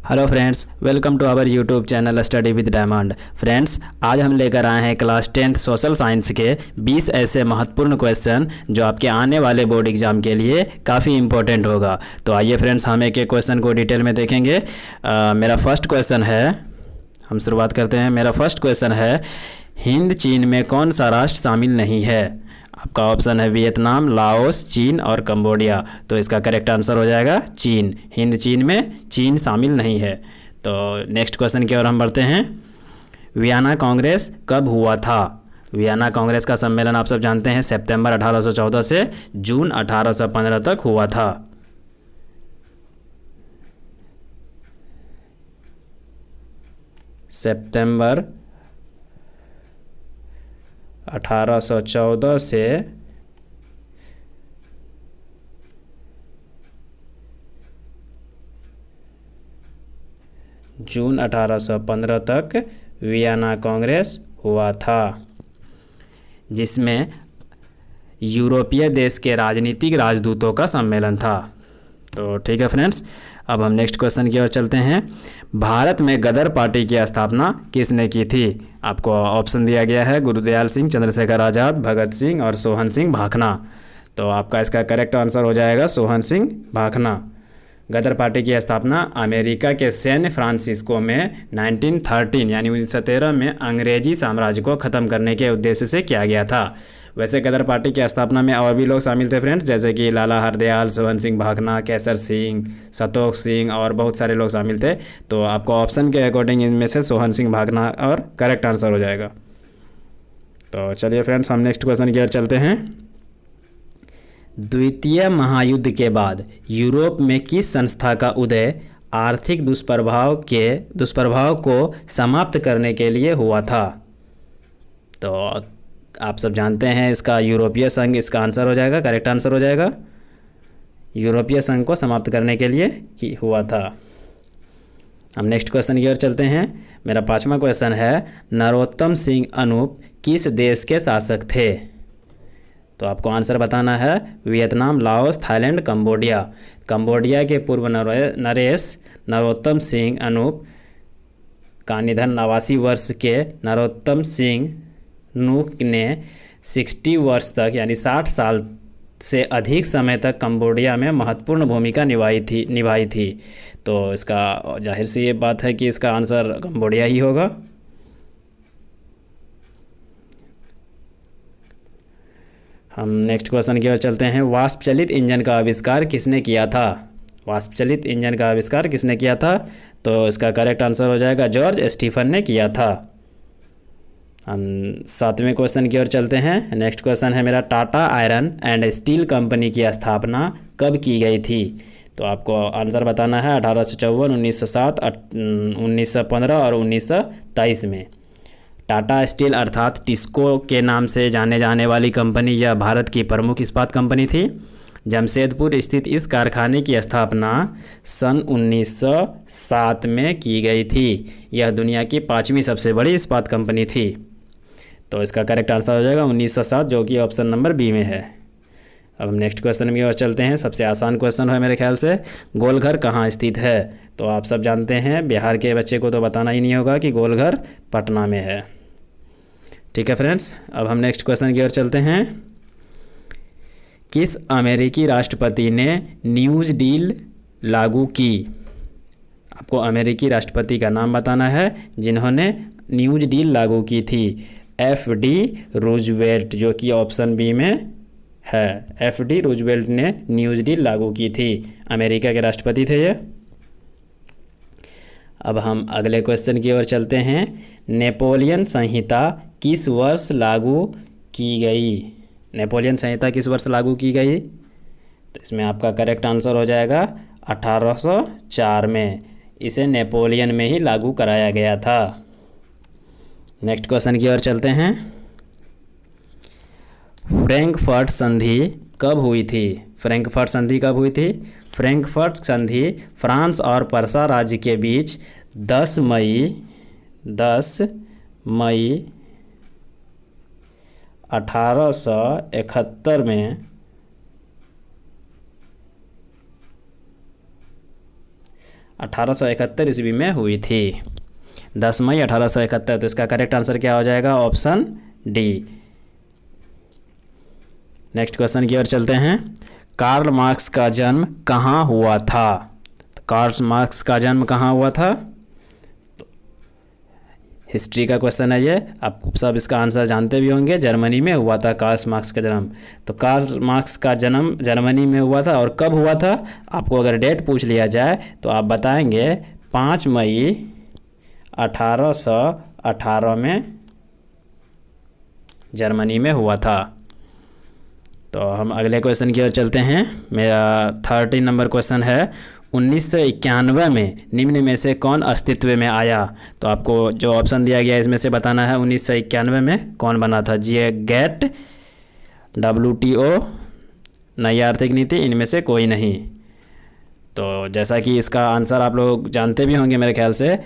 Hello friends, welcome to our YouTube channel study with diamond. Friends, आज हम लेकर आए हैं क्लास 10th सोशल साइंस के 20 ऐसे महत्वपूर्ण क्वेश्चन जो आपके आने वाले बोर्ड एग्जाम के लिए काफ़ी इंपॉर्टेंट होगा। तो आइए फ्रेंड्स, हम एक एक क्वेश्चन को डिटेल में देखेंगे। मेरा फर्स्ट क्वेश्चन है, हम शुरुआत करते हैं। मेरा फर्स्ट क्वेश्चन है, हिंद चीन में कौन सा राष्ट्र शामिल नहीं है? आपका ऑप्शन है वियतनाम, लाओस, चीन और कंबोडिया। तो इसका करेक्ट आंसर हो जाएगा चीन। हिंद चीन में चीन शामिल नहीं है। तो नेक्स्ट क्वेश्चन की ओर हम बढ़ते हैं। वियना कांग्रेस कब हुआ था? वियना कांग्रेस का सम्मेलन आप सब जानते हैं सितंबर 1814 से जून 1815 तक हुआ था। सितंबर 1814 से जून 1815 तक वियना कांग्रेस हुआ था, जिसमें यूरोपीय देश के राजनीतिक राजदूतों का सम्मेलन था। तो ठीक है फ्रेंड्स, अब हम नेक्स्ट क्वेश्चन की ओर चलते हैं। भारत में गदर पार्टी की स्थापना किसने की थी? आपको ऑप्शन दिया गया है गुरुदयाल सिंह, चंद्रशेखर आज़ाद, भगत सिंह और सोहन सिंह भाखना। तो आपका इसका करेक्ट आंसर हो जाएगा सोहन सिंह भाखना। गदर पार्टी की स्थापना अमेरिका के सैन फ्रांसिस्को में 1913 यानी 1913 में अंग्रेजी साम्राज्य को ख़त्म करने के उद्देश्य से किया गया था। वैसे गदर पार्टी की स्थापना में और भी लोग शामिल थे फ्रेंड्स, जैसे कि लाला हरदयाल, सोहन सिंह भाखना, केसर सिंह, संतोख सिंह और बहुत सारे लोग शामिल थे। तो आपको ऑप्शन के अकॉर्डिंग इनमें से सोहन सिंह भाखना और करेक्ट आंसर हो जाएगा। तो चलिए फ्रेंड्स, हम नेक्स्ट क्वेश्चन की ओर चलते हैं। द्वितीय महायुद्ध के बाद यूरोप में किस संस्था का उदय आर्थिक दुष्प्रभाव को समाप्त करने के लिए हुआ था? तो आप सब जानते हैं इसका यूरोपीय संघ इसका आंसर हो जाएगा, करेक्ट आंसर हो जाएगा। यूरोपीय संघ को समाप्त करने के लिए हुआ था। हम नेक्स्ट क्वेश्चन की ओर चलते हैं। मेरा पांचवा क्वेश्चन है, नरोत्तम सिंह अनूप किस देश के शासक थे? तो आपको आंसर बताना है Vietnam, Laos, Thailand, Cambodia. Cambodia के पूर्व नरेश नरोत्तम सिंह अनूप का निधन 89 वर्ष के नरोत्तम सिंह नूक ने 60 वर्ष तक यानी 60 साल से अधिक समय तक कंबोडिया में महत्वपूर्ण भूमिका निभाई थी। तो इसका जाहिर सी ये बात है कि इसका आंसर कंबोडिया ही होगा। हम नेक्स्ट क्वेश्चन की ओर चलते हैं। वाष्प चलित इंजन का आविष्कार किसने किया था? वाष्प चलित इंजन का आविष्कार किसने किया था? तो इसका करेक्ट आंसर हो जाएगा जॉर्ज स्टीफन ने किया था। हम सातवें क्वेश्चन की ओर चलते हैं। नेक्स्ट क्वेश्चन है मेरा, Tata iron and steel company की स्थापना कब की गई थी? तो आपको आंसर बताना है 1854, 1907, 1915 और 1923 में। टाटा स्टील अर्थात टिस्को के नाम से जाने जाने वाली कंपनी यह भारत की प्रमुख इस्पात कंपनी थी। जमशेदपुर स्थित इस कारखाने की स्थापना सन 1907 में की गई थी। यह दुनिया की 5वीं सबसे बड़ी इस्पात कंपनी थी। तो इसका करेक्ट आंसर हो जाएगा 1907, जो कि ऑप्शन नंबर बी में है। अब हम नेक्स्ट क्वेश्चन की ओर चलते हैं। सबसे आसान क्वेश्चन है मेरे ख्याल से, गोलघर कहाँ स्थित है? तो आप सब जानते हैं, बिहार के बच्चे को तो बताना ही नहीं होगा कि गोलघर पटना में है। ठीक है फ्रेंड्स, अब हम नेक्स्ट क्वेश्चन की ओर चलते हैं। किस अमेरिकी राष्ट्रपति ने न्यूज डील लागू की? आपको अमेरिकी राष्ट्रपति का नाम बताना है जिन्होंने न्यूज डील लागू की थी। FD रूजवेल्ट, जो कि ऑप्शन बी में है। FD रूजवेल्ट ने न्यूज डील लागू की थी, अमेरिका के राष्ट्रपति थे ये। अब हम अगले क्वेश्चन की ओर चलते हैं। नेपोलियन संहिता किस वर्ष लागू की गई? नेपोलियन संहिता किस वर्ष लागू की गई? तो इसमें आपका करेक्ट आंसर हो जाएगा 1804 में। इसे नेपोलियन में ही लागू कराया गया था। नेक्स्ट क्वेश्चन की ओर चलते हैं। फ्रैंकफर्ट संधि कब हुई थी? फ्रैंकफर्ट संधि कब हुई थी? फ्रैंकफर्ट संधि फ्रांस और पर्सा राज्य के बीच 10 मई 1871 में 1871 ईस्वी में हुई थी, 10 मई 1871। तो इसका करेक्ट आंसर क्या हो जाएगा? Option D. नेक्स्ट क्वेश्चन की ओर चलते हैं। कार्ल मार्क्स का जन्म कहाँ हुआ था? तो कार्ल मार्क्स का जन्म कहाँ हुआ था? हिस्ट्री का क्वेश्चन है ये, आप सब इसका आंसर जानते भी होंगे। जर्मनी में हुआ था कार्ल मार्क्स का जन्म। तो कार्ल मार्क्स का जन्म जर्मनी में हुआ था, और कब हुआ था? आपको अगर डेट पूछ लिया जाए तो आप बताएंगे 5 मई 1818 में जर्मनी में हुआ था। तो हम अगले क्वेश्चन की ओर चलते हैं। मेरा 13 नंबर क्वेश्चन है, 1991 में निम्न में से कौन अस्तित्व में आया? तो आपको जो ऑप्शन दिया गया है इसमें से बताना है 1991 में कौन बना था। जी गेट, WTO, नई आर्थिक नीति, इनमें से कोई नहीं। तो जैसा कि इसका आंसर आप लोग जानते भी होंगे मेरे ख्याल से,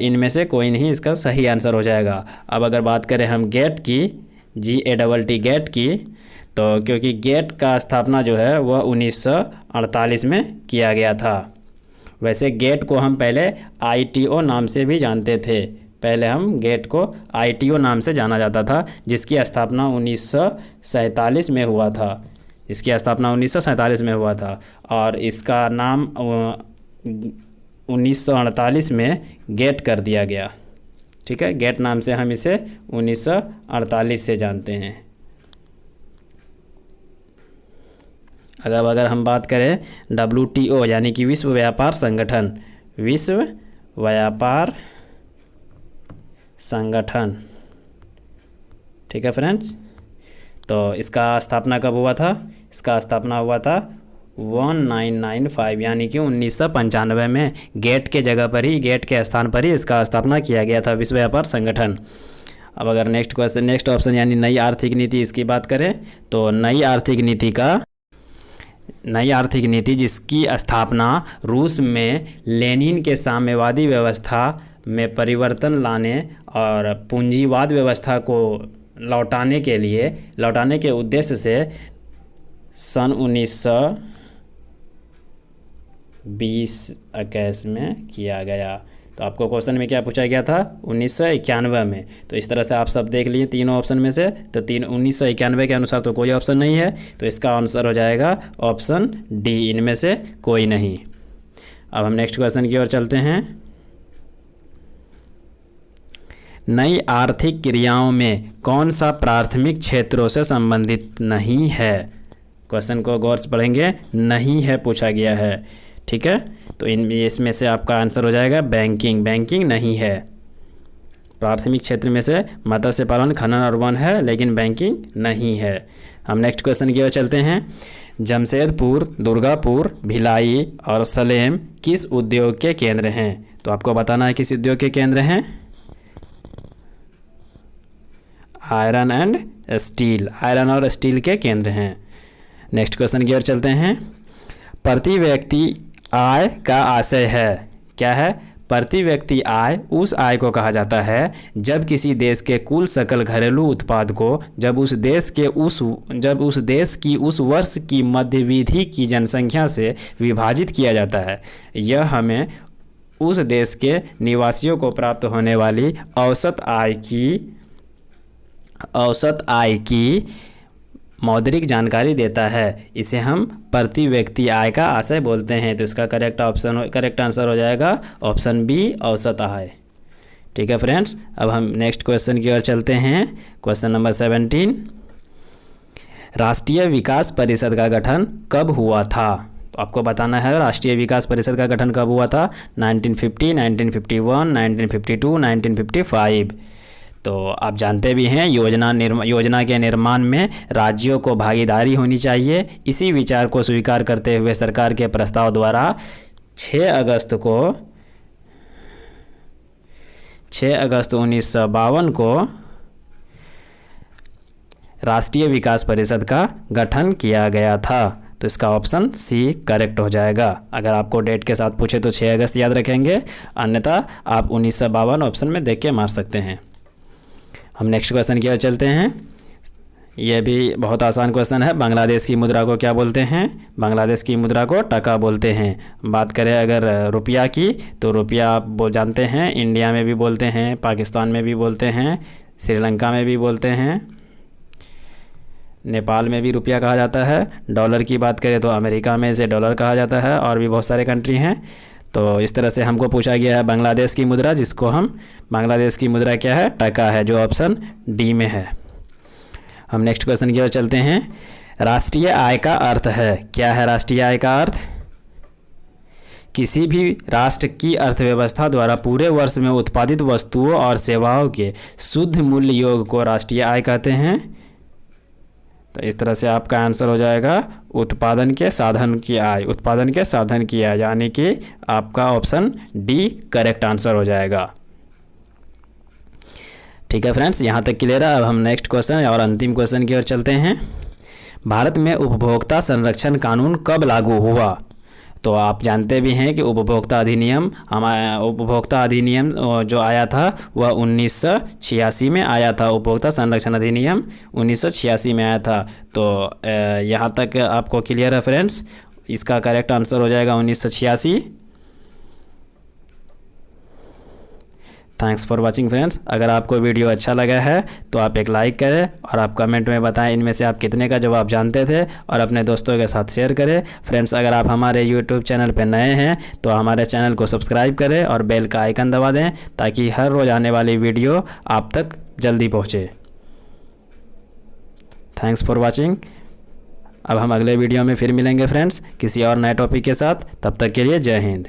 इनमें से कोई नहीं इसका सही आंसर हो जाएगा। अब अगर बात करें हम गेट की, GATT गेट की, तो क्योंकि गेट का स्थापना जो है वह 1948 में किया गया था। वैसे गेट को हम पहले ITO नाम से भी जानते थे। पहले हम गेट को ITO नाम से जाना जाता था, जिसकी स्थापना 1947 में हुआ था। इसकी स्थापना 1947 में हुआ था, और इसका नाम 1948 में गेट कर दिया गया। ठीक है, गेट नाम से हम इसे 1948 से जानते हैं। अगर हम बात करें WTO यानी कि विश्व व्यापार संगठन, विश्व व्यापार संगठन, ठीक है फ्रेंड्स, तो इसका स्थापना कब हुआ था? इसका स्थापना हुआ था 1995 यानी कि 1995 में। गेट के जगह पर ही, गेट के स्थान पर ही इसका स्थापना किया गया था, विश्व व्यापार संगठन। अब अगर नेक्स्ट ऑप्शन यानी नई आर्थिक नीति, इसकी बात करें तो नई आर्थिक नीति जिसकी स्थापना रूस में लेनिन के साम्यवादी व्यवस्था में परिवर्तन लाने और पूंजीवाद व्यवस्था को लौटाने के उद्देश्य से सन 1920-21 में किया गया। तो आपको क्वेश्चन में क्या पूछा गया था? 1991 में। तो इस तरह से आप सब देख लिए तीनों ऑप्शन में से, तो 1991 के अनुसार तो कोई ऑप्शन नहीं है, तो इसका आंसर हो जाएगा ऑप्शन डी, इनमें से कोई नहीं। अब हम नेक्स्ट क्वेश्चन की ओर चलते हैं। नई आर्थिक क्रियाओं में कौन सा प्राथमिक क्षेत्रों से संबंधित नहीं है? क्वेश्चन को गौर से पढ़ेंगे, नहीं है पूछा गया है। ठीक है, तो इसमें से आपका आंसर हो जाएगा बैंकिंग नहीं है। प्राथमिक क्षेत्र में से मत्स्य पालन, खनन और वन है, लेकिन बैंकिंग नहीं है। हम नेक्स्ट क्वेश्चन की ओर चलते हैं। जमशेदपुर, दुर्गापुर, भिलाई और सलेम किस उद्योग के केंद्र हैं? तो आपको बताना है किस उद्योग के केंद्र हैं। आयरन एंड स्टील, आयरन और स्टील के केंद्र हैं। नेक्स्ट क्वेश्चन की ओर चलते हैं। प्रति व्यक्ति आय का आशय है, क्या है? प्रति व्यक्ति आय उस आय को कहा जाता है जब किसी देश के कुल सकल घरेलू उत्पाद को जब उस देश की उस वर्ष की मध्यविधि की जनसंख्या से विभाजित किया जाता है। यह हमें उस देश के निवासियों को प्राप्त होने वाली औसत आय की मौद्रिक जानकारी देता है। इसे हम प्रति व्यक्ति आय का आशय बोलते हैं। तो इसका करेक्ट आंसर हो जाएगा ऑप्शन बी, औसत आय। ठीक है फ्रेंड्स, अब हम नेक्स्ट क्वेश्चन की ओर चलते हैं। क्वेश्चन नंबर 17, राष्ट्रीय विकास परिषद का गठन कब हुआ था? तो आपको बताना है राष्ट्रीय विकास परिषद का गठन कब हुआ था। 1950, 1951, 1952, 1955। तो आप जानते भी हैं योजना के निर्माण में राज्यों को भागीदारी होनी चाहिए। इसी विचार को स्वीकार करते हुए सरकार के प्रस्ताव द्वारा 6 अगस्त 1952 को राष्ट्रीय विकास परिषद का गठन किया गया था। तो इसका ऑप्शन सी करेक्ट हो जाएगा। अगर आपको डेट के साथ पूछे तो 6 अगस्त याद रखेंगे, अन्यथा आप 1952 ऑप्शन में देख के मार सकते हैं। हम नेक्स्ट क्वेश्चन की ओर चलते हैं। ये भी बहुत आसान क्वेश्चन है। बांग्लादेश की मुद्रा को क्या बोलते हैं? बांग्लादेश की मुद्रा को टका बोलते हैं। बात करें अगर रुपया की, तो रुपया आप वो जानते हैं, इंडिया में भी बोलते हैं, पाकिस्तान में भी बोलते हैं, श्रीलंका में भी बोलते हैं, नेपाल में भी रुपया कहा जाता है। डॉलर की बात करें तो अमेरिका में इसे डॉलर कहा जाता है, और भी बहुत सारे कंट्री हैं। तो इस तरह से हमको पूछा गया है बांग्लादेश की मुद्रा, जिसको हम बांग्लादेश की मुद्रा क्या है? टका है, जो ऑप्शन डी में है। हम नेक्स्ट क्वेश्चन की ओर चलते हैं। राष्ट्रीय आय का अर्थ है, क्या है राष्ट्रीय आय का अर्थ? किसी भी राष्ट्र की अर्थव्यवस्था द्वारा पूरे वर्ष में उत्पादित वस्तुओं और सेवाओं के शुद्ध मूल्य योग को राष्ट्रीय आय कहते हैं। तो इस तरह से आपका आंसर हो जाएगा उत्पादन के साधन की आय, उत्पादन के साधन की आय, यानी कि आपका ऑप्शन डी करेक्ट आंसर हो जाएगा। ठीक है फ्रेंड्स, यहाँ तक क्लियर है। अब हम नेक्स्ट क्वेश्चन और अंतिम क्वेश्चन की ओर चलते हैं। भारत में उपभोक्ता संरक्षण कानून कब लागू हुआ? तो आप जानते भी हैं कि उपभोक्ता अधिनियम जो आया था वह 1986 में आया था। उपभोक्ता संरक्षण अधिनियम 1986 में आया था। तो यहाँ तक आपको क्लियर है फ्रेंड्स? इसका करेक्ट आंसर हो जाएगा 1986। Thanks for watching friends. अगर आपको वीडियो अच्छा लगा है तो आप एक लाइक करें, और आप कमेंट में बताएं इनमें से आप कितने का जवाब जानते थे, और अपने दोस्तों के साथ शेयर करें। फ्रेंड्स, अगर आप हमारे यूट्यूब चैनल पर नए हैं तो हमारे चैनल को सब्सक्राइब करें और बेल का आइकन दबा दें, ताकि हर रोज़ आने वाली वीडियो आप तक जल्दी पहुँचे। Thanks for watching. अब हम अगले वीडियो में फिर मिलेंगे फ्रेंड्स, किसी और नए टॉपिक के साथ। तब तक के लिए जय हिंद।